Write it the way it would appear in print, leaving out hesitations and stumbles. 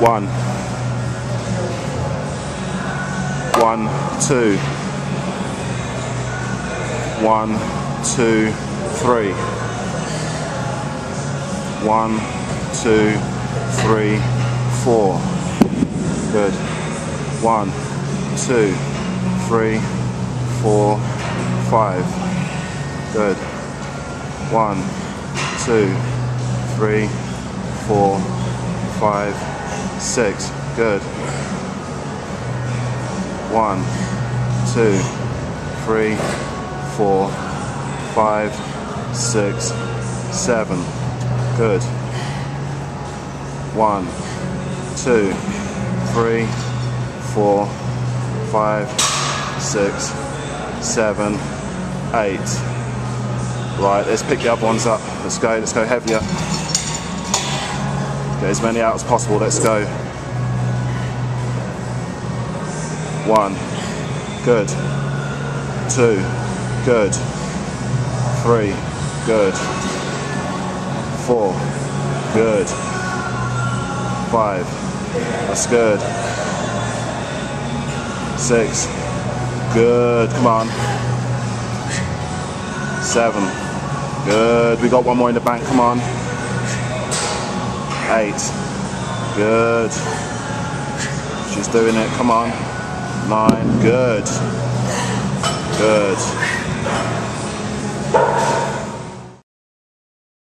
1, 1, 2, 1, 2, 3, 1, 2, 3, 4, good, 1, 2, 3, 4, 5, good, 1, 2, 3, 4, 5, 6, good, 1, 2, 3, 4, 5, 6, 7, good, 1, 2, 3, 4, 5, 6, 7, 8. Right, let's pick the other ones up. Let's go heavier. Get as many out as possible, let's go. 1, good. 2, good. 3, good. 4, good. 5, that's good. 6, good, come on. 7, good, we got one more in the bank, come on. 8, good. She's doing it, come on. 9, good. Good.